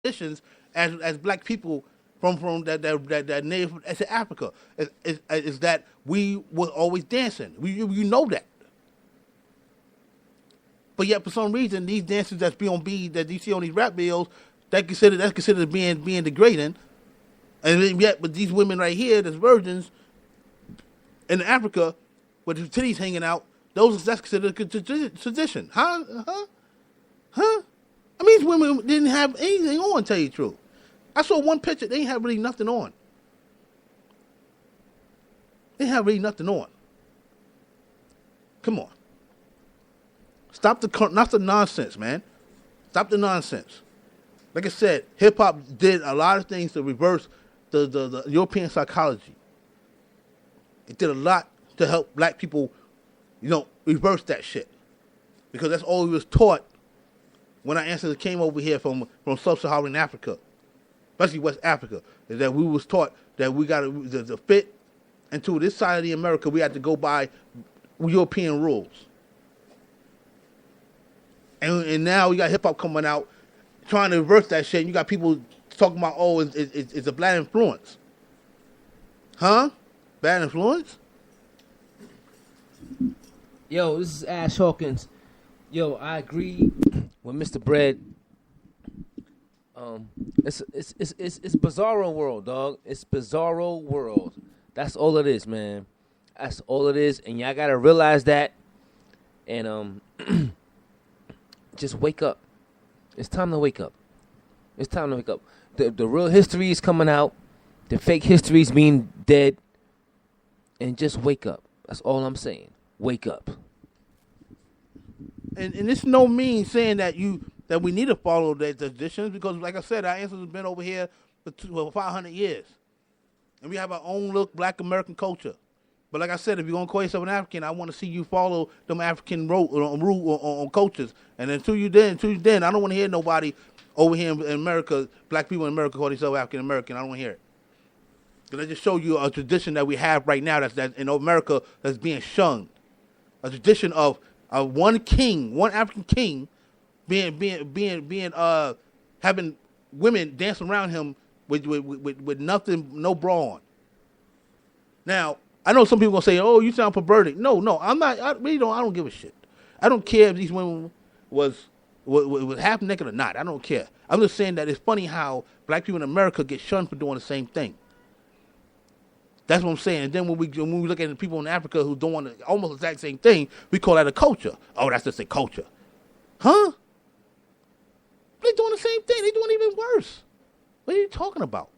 traditions as black people from that native to Africa is that we were always dancing. You know that. But yet, for some reason, these dances that's be on B that you see on these rap videos, that's considered being degrading. And then yet, but these women right here, that's virgins in Africa, with the titties hanging out, that's considered a tradition. Huh? Huh? Huh? I mean, these women didn't have anything on, to tell you the truth. I saw one picture, they ain't have really nothing on. They have really nothing on. Come on. Stop the nonsense, man. Stop the nonsense. Like I said, hip hop did a lot of things to reverse the European psychology. It did a lot to help black people, reverse that shit. Because that's all we was taught when our ancestors came over here from sub-Saharan Africa, especially West Africa, is that we was taught that we got to fit into this side of the America, we had to go by European rules. And now you got hip hop coming out trying to reverse that shit. And you got people talking about, it's a bad influence. Huh? Bad influence? Yo, this is Ash Hawkins. Yo, I agree with Mr. Bread. It's bizarro world, dog. It's bizarro world. That's all it is, man. That's all it is, and y'all gotta realize that. And just wake up. It's time to wake up. It's time to wake up. The real history is coming out. The fake history is being dead. And just wake up. That's all I'm saying. Wake up. And it's no mean saying that we need to follow the traditions, because, like I said, our ancestors have been over here for 500 years, and we have our own little Black American culture. But like I said, if you're gonna call yourself an African, I want to see you follow them African rule on cultures. And until you then, I don't want to hear nobody over here in America, black people in America, call themselves African American. I don't want to hear it. Because I just show you a tradition that we have right now that's in America that's being shunned. A tradition of one African king, having women dance around him with nothing, no bra on. Now, I know some people gonna say, "Oh, you sound perverted." No, I'm not. I really don't. I don't give a shit. I don't care if these women was half naked or not. I don't care. I'm just saying that it's funny how black people in America get shunned for doing the same thing. That's what I'm saying. And then when we look at the people in Africa who doing almost the exact same thing, we call that a culture. Oh, that's just a culture, huh? They doing the same thing. They doing even worse. What are you talking about?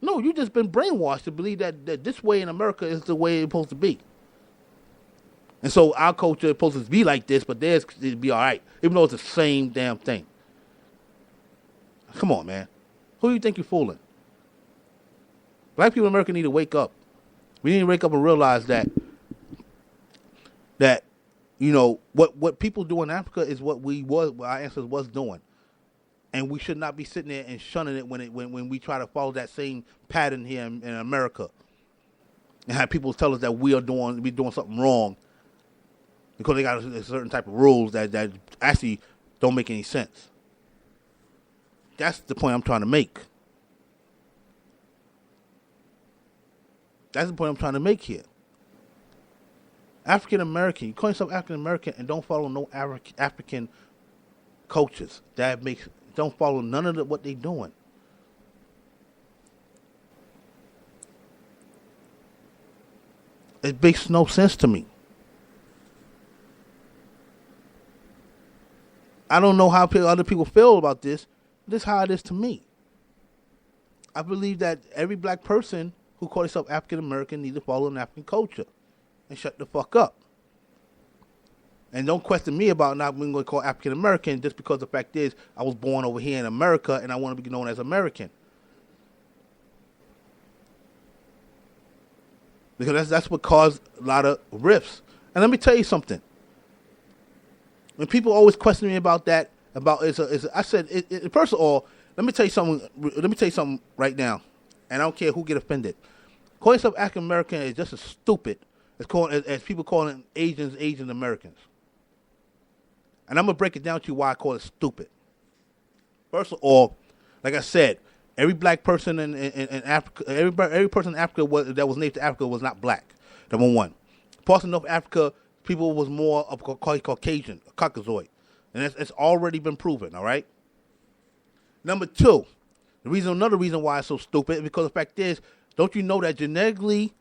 No, you just been brainwashed to believe that this way in America is the way it's supposed to be. And so our culture is supposed to be like this, but theirs it'd be all right, even though it's the same damn thing. Come on, man. Who do you think you're fooling? Black people in America need to wake up. We need to wake up and realize that what people do in Africa is what our ancestors was doing. And we should not be sitting there and shunning it when we try to follow that same pattern here in America, and have people tell us that we're doing something wrong because they got a certain type of rules that actually don't make any sense. That's the point I'm trying to make. That's the point I'm trying to make here. African American, you call yourself African American and don't follow no African cultures. Don't follow none of what they're doing. It makes no sense to me. I don't know how other people feel about this. This is how it is to me. I believe that every black person who calls himself African American needs to follow an African culture and shut the fuck up. And don't question me about not being going to call African American just because the fact is I was born over here in America and I want to be known as American. Because that's what caused a lot of rifts. And let me tell you something. When people always question me about that, I said, first of all, let me tell you something right now. And I don't care who get offended. Calling yourself African American is just as stupid as people calling Asians Asian Americans. And I'm going to break it down to you why I call it stupid. First of all, like I said, every black person in Africa, every person in Africa that was native to Africa was not black. Number one. Parts of North Africa, people was more of Caucasian, Caucasoid. And it's already been proven, all right? Number two, another reason why it's so stupid is because the fact is, don't you know that genetically,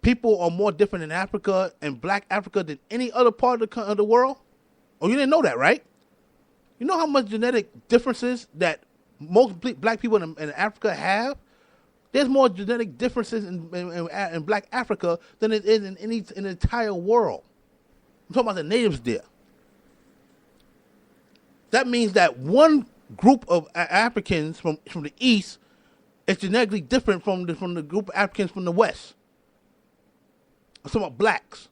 people are more different in Africa and black Africa than any other part of the world? Oh, you didn't know that, right? You know how much genetic differences that most black people in Africa have? There's more genetic differences in black Africa than it is in the entire world. I'm talking about the natives there. That means that one group of Africans from the East is genetically different from the group of Africans from the West. I'm talking about blacks.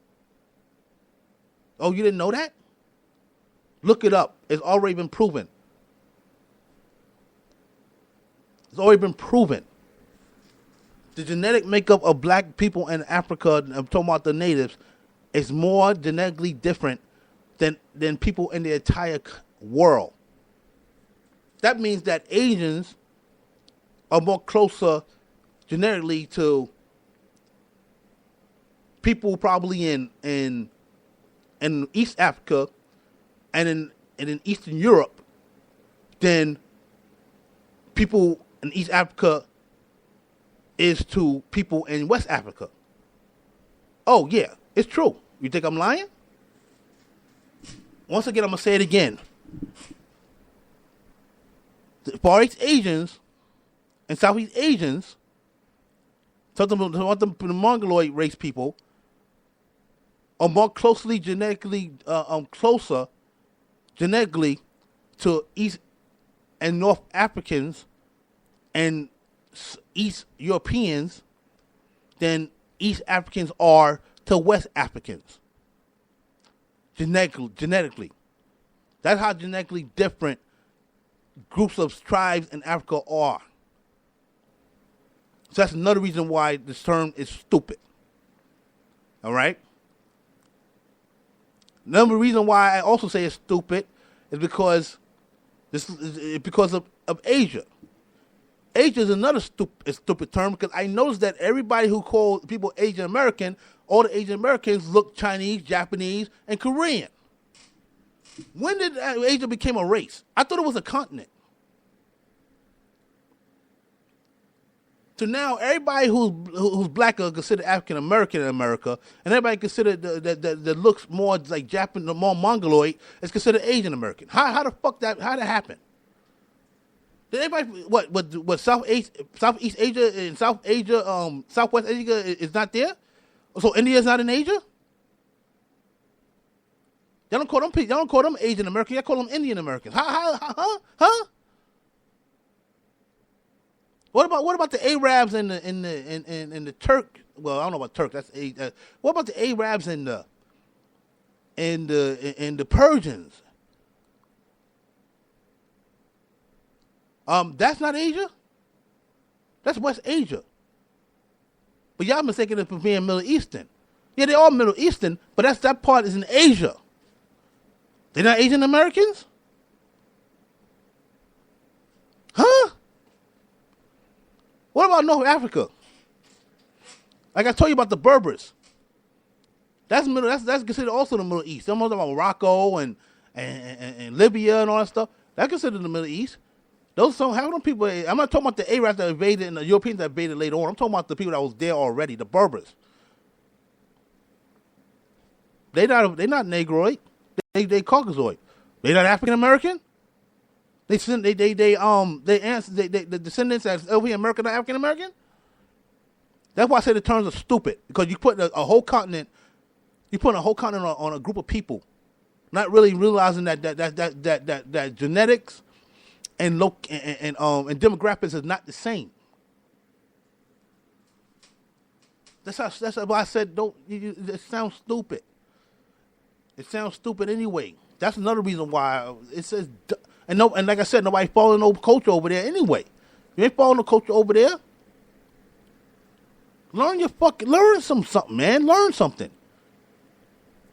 Oh, you didn't know that? Look it up. It's already been proven. It's already been proven. The genetic makeup of black people in Africa, I'm talking about the natives, is more genetically different than people in the entire world. That means that Asians are more closer genetically to people probably in East Africa and in Eastern Europe than people in East Africa is to people in West Africa. Oh, yeah, it's true. You think I'm lying? Once again, I'm going to say it again. The Far East Asians and Southeast Asians, the Mongoloid race people, are more closely closer genetically to East and North Africans and East Europeans than East Africans are to West Africans. Genetically. That's how genetically different groups of tribes in Africa are. So that's another reason why this term is stupid. All right? Another reason why I also say it's stupid is because of Asia. Asia is another stupid term because I noticed that everybody who calls people Asian American, all the Asian Americans look Chinese, Japanese, and Korean. When did Asia become a race? I thought it was a continent. So now everybody who's black are considered African American in America, and everybody considered that looks more like Japanese, more Mongoloid, is considered Asian American. How the fuck how that happen? Did everybody what Southeast Asia and Southwest Asia is not there? So India is not in Asia? Y'all don't call them Asian Americans. Y'all call them Indian Americans. Huh? What about the Arabs and the Turk? Well, I don't know about Turk. What about the Arabs and the Persians? That's not Asia. That's West Asia. But y'all mistaken it for being Middle Eastern. Yeah, they're all Middle Eastern, but that part is in Asia. They're not Asian Americans? Huh? What about North Africa? Like I told you about the Berbers. That's considered also the Middle East. I'm talking about Morocco and Libya and all that stuff. That's considered the Middle East. How them people? I'm not talking about the Arabs that invaded and the Europeans that invaded later on. I'm talking about the people that was there already, the Berbers. They're not Negroid. They Caucasoid. They're not African American. The descendants of European American are African American. That's why I say the terms are stupid, because you put a whole continent, on a group of people, not really realizing that genetics and demographics is not the same. That's why I said it sounds stupid. It sounds stupid anyway. That's another reason why it says. And like I said, nobody following no culture over there anyway. You ain't following the culture over there. Learn something, man. Learn something.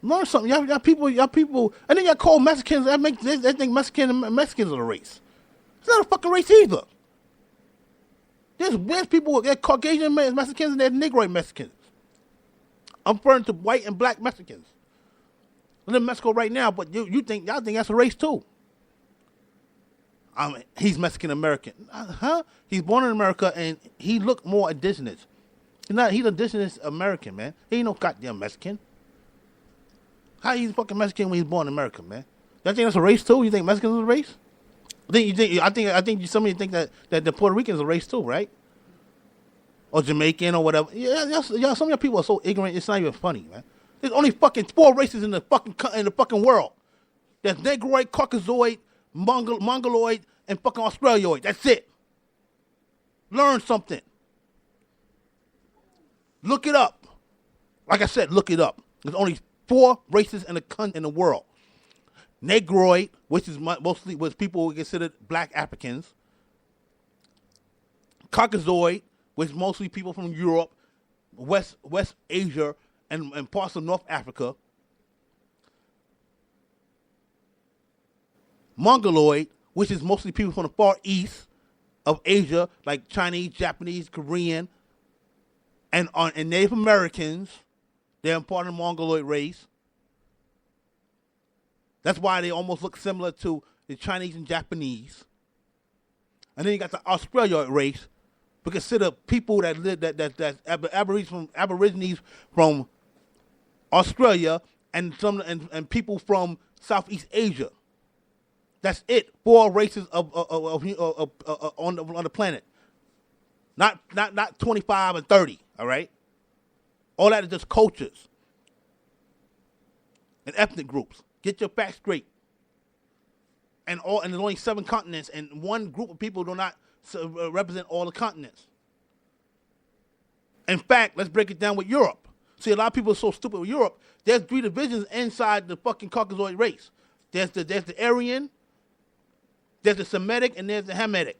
Y'all people, and then y'all call Mexicans. They think Mexicans are a race. It's not a fucking race either. There's people, there's Caucasian Mexicans and there's Negroid Mexicans. I'm referring to white and black Mexicans. I live in Mexico right now, but y'all think that's a race too. He's Mexican American. Huh? He's born in America and he looked more indigenous. He's indigenous American, man. He ain't no goddamn Mexican. How he's fucking Mexican when he's born in America, man? Y'all think that's a race too? You think Mexicans is a race? I think some of you think that the Puerto Ricans is a race too, right? Or Jamaican or whatever. Yeah, some of your people are so ignorant. It's not even funny, man. There's only fucking 4 races in the fucking world. There's Negroid, Caucasoid, Mongoloid, and fucking Australioid. That's it. Learn something. Look it up. Like I said, look it up. There's only 4 races in the world. Negroid, which is mostly was people who considered black Africans. Caucasoid, which is mostly people from Europe, West Asia, and parts of North Africa. Mongoloid, which is mostly people from the far east of Asia, like Chinese, Japanese, Korean, and Native Americans. They're part of the Mongoloid race. That's why they almost look similar to the Chinese and Japanese. And then you got the Australioid race, but consider people that live that Aborigines from Australia and people from Southeast Asia. That's it. 4 races on the planet. Not 25 and 30. All right. All that is just cultures and ethnic groups. Get your facts straight. And there's only 7 continents, and one group of people do not represent all the continents. In fact, let's break it down with Europe. See, a lot of people are so stupid with Europe. There's 3 divisions inside the fucking Caucasoid race. There's the Aryan, there's the Semitic, and there's the Hamitic.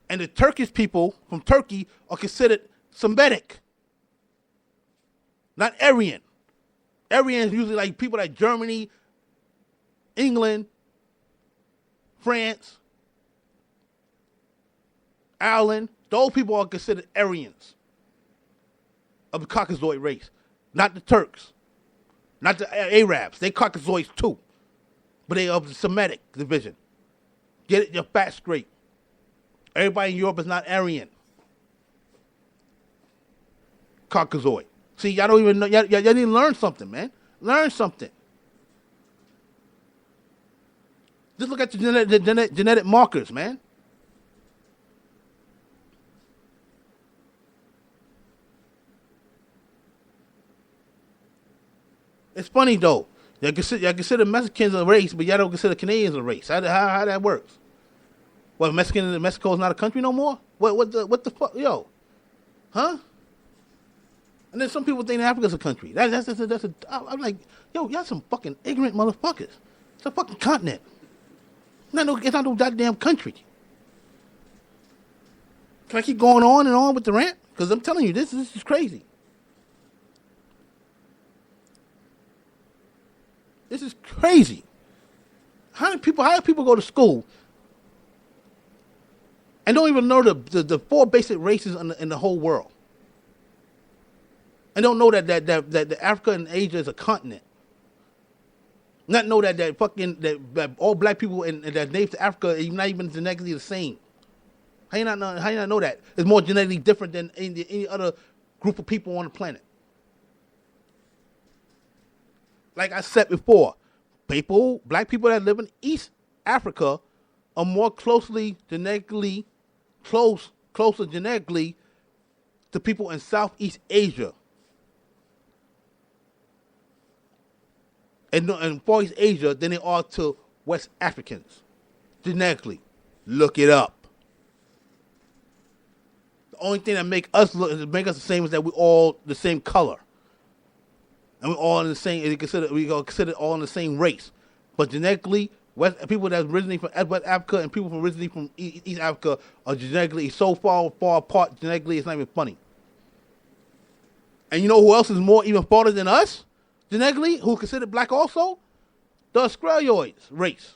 And the Turkish people from Turkey are considered Semitic, not Aryan. Aryan is usually like people like Germany, England, France, Ireland. Those people are considered Aryans of the Caucasoid race, not the Turks, not the Arabs. They Caucasoids too, but they are of the Semitic division. Get your facts straight. Everybody in Europe is not Aryan. Caucasoid. See, y'all don't even know. Y'all need to learn something, man. Learn something. Just look at the genetic markers, man. It's funny though. Y'all consider Mexicans a race, but y'all don't consider Canadians a race. How that works? What, Mexico is not a country no more? What the fuck, yo? Huh? And then some people think Africa's a country. I'm like, yo, y'all some fucking ignorant motherfuckers. It's a fucking continent. It's not no goddamn country. Can I keep going on and on with the rant? Because I'm telling you, this is crazy. This is crazy. How do people go to school and don't even know the 4 basic races in the whole world? And don't know that Africa and Asia is a continent. Not know that all black people and that native to Africa are not even genetically the same. How you not know that? It's more genetically different than any other group of people on the planet. Like I said before, black people that live in East Africa are more closer genetically to people in Southeast Asia. And Far East Asia than they are to West Africans. Genetically. Look it up. The only thing that make us the same is that we're all the same color. And we're all in the same, we are considered all in the same race. But genetically, people that originally from West Africa and people originally from East Africa are genetically so far apart genetically, it's not even funny. And you know who else is more even farther than us? Genetically, who considered black also? The Australioids race.